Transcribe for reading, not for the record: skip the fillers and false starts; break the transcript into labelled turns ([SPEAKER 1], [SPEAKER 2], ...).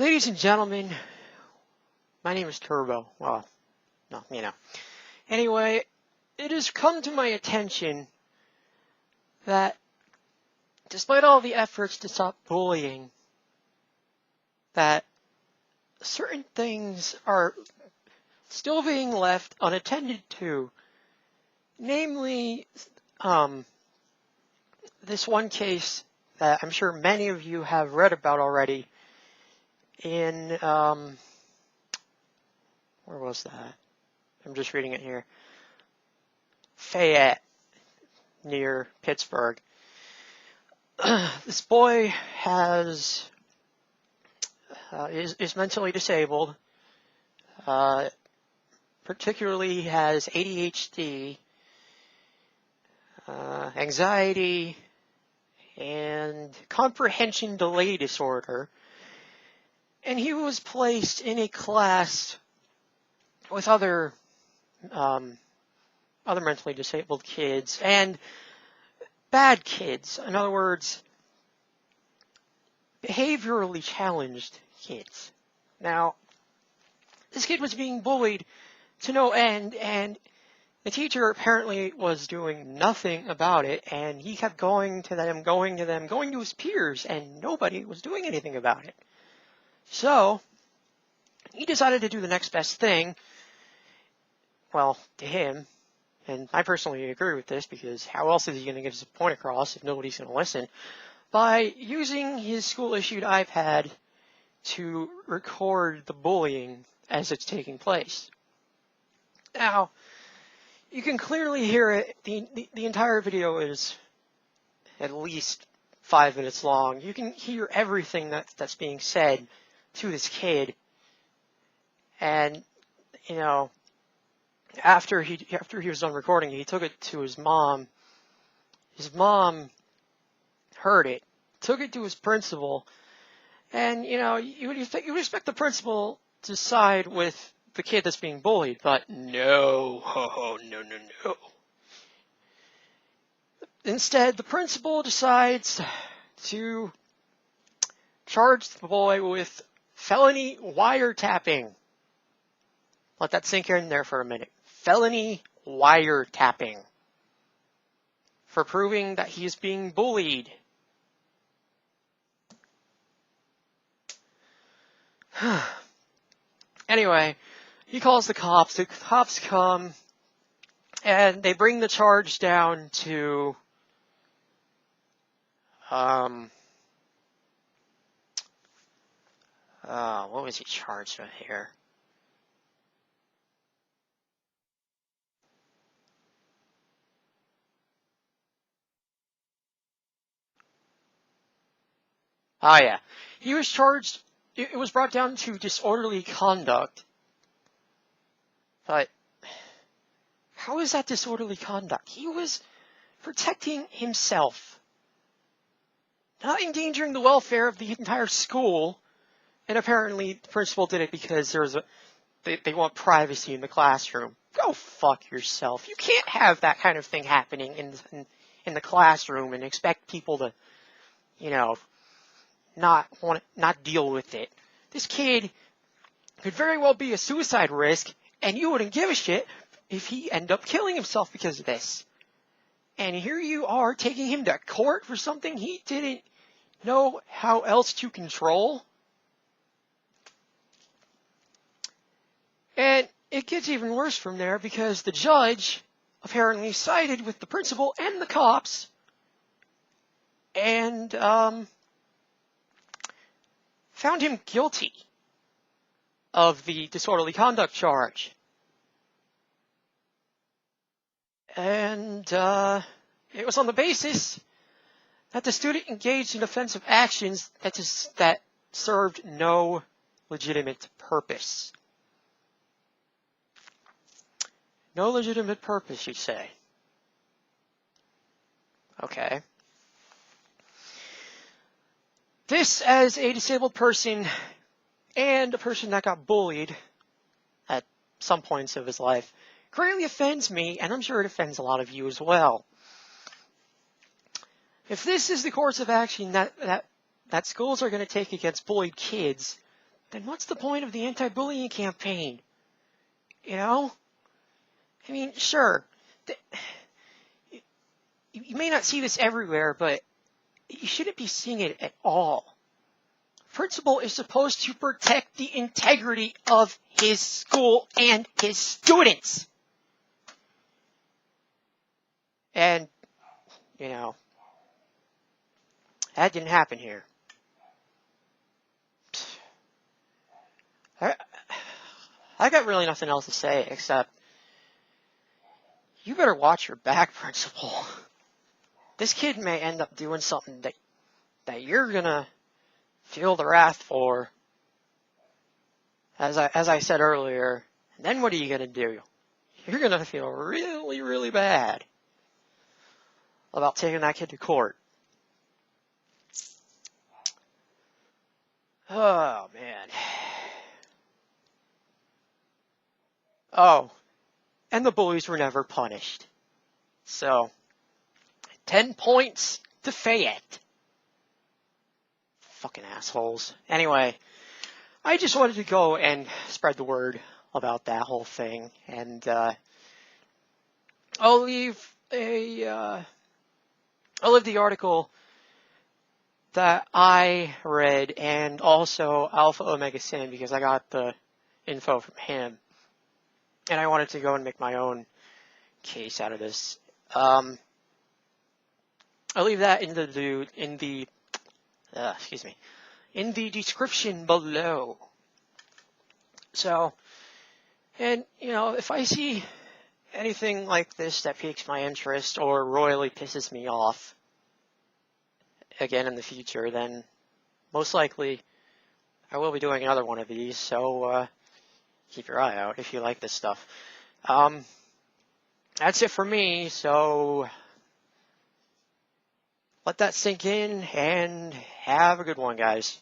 [SPEAKER 1] Ladies and gentlemen, my name is Turbo. Well, no, you know. Anyway, it has come to my attention that despite all the efforts to stop bullying, that certain things are still being left unattended to. Namely, this one case that I'm sure many of you have read about already in, where was that? I'm just reading it here. Fayette, near Pittsburgh. This boy is mentally disabled. Particularly has ADHD, anxiety, and comprehension delay disorder. And he was placed in a class with other mentally disabled kids and bad kids. In other words, behaviorally challenged kids. Now, this kid was being bullied to no end, and the teacher apparently was doing nothing about it, and he kept going to his peers, and nobody was doing anything about it. So, he decided to do the next best thing, well, to him, and I personally agree with this, because how else is he going to get his point across if nobody's going to listen, by using his school-issued iPad to record the bullying as it's taking place. Now, you can clearly hear it. The entire video is at least 5 minutes long. You can hear everything that's being said to this kid. And, you know, after he was done recording, he took it to his mom. His mom heard it, took it to his principal, and, you know, you would expect the principal to side with the kid that's being bullied, but no. Instead, the principal decides to charge the boy with felony wiretapping. Let that sink in there for a minute. Felony wiretapping. For proving that he is being bullied. Anyway, he calls the cops. The cops come, and they bring the charge down to, what was he charged with here? Yeah. He was charged, it was brought down to disorderly conduct. But how is that disorderly conduct? He was protecting himself, not endangering the welfare of the entire school. And apparently the principal did it because they want privacy in the classroom. Go fuck yourself. You can't have that kind of thing happening in the classroom and expect people to, you know, not deal with it. This kid could very well be a suicide risk, and you wouldn't give a shit if he ended up killing himself because of this. And here you are taking him to court for something he didn't know how else to control. And it gets even worse from there because the judge apparently sided with the principal and the cops and found him guilty of the disorderly conduct charge. And it was on the basis that the student engaged in offensive actions that served no legitimate purpose. No legitimate purpose, you'd say. Okay. This, as a disabled person and a person that got bullied at some points of his life, greatly offends me, and I'm sure it offends a lot of you as well. If this is the course of action that schools are going to take against bullied kids, then what's the point of the anti-bullying campaign? You know? I mean, sure, you may not see this everywhere, but you shouldn't be seeing it at all. Principal is supposed to protect the integrity of his school and his students. And, you know, that didn't happen here. I got really nothing else to say except you better watch your back, Principal. This kid may end up doing something that you're gonna feel the wrath for. As I said earlier, and then what are you gonna do? You're gonna feel really, really bad about taking that kid to court. Oh, man. Oh, and the bullies were never punished. So, 10 points to Fayette. Fucking assholes. Anyway, I just wanted to go and spread the word about that whole thing. And I'll leave the article that I read and also Alpha Omega Sin because I got the info from him. And I wanted to go and make my own case out of this. I'll leave that in the description below. So, and you know, if I see anything like this that piques my interest or royally pisses me off again in the future, then most likely I will be doing another one of these. So keep your eye out if you like this stuff. That's it for me, so let that sink in and have a good one, guys.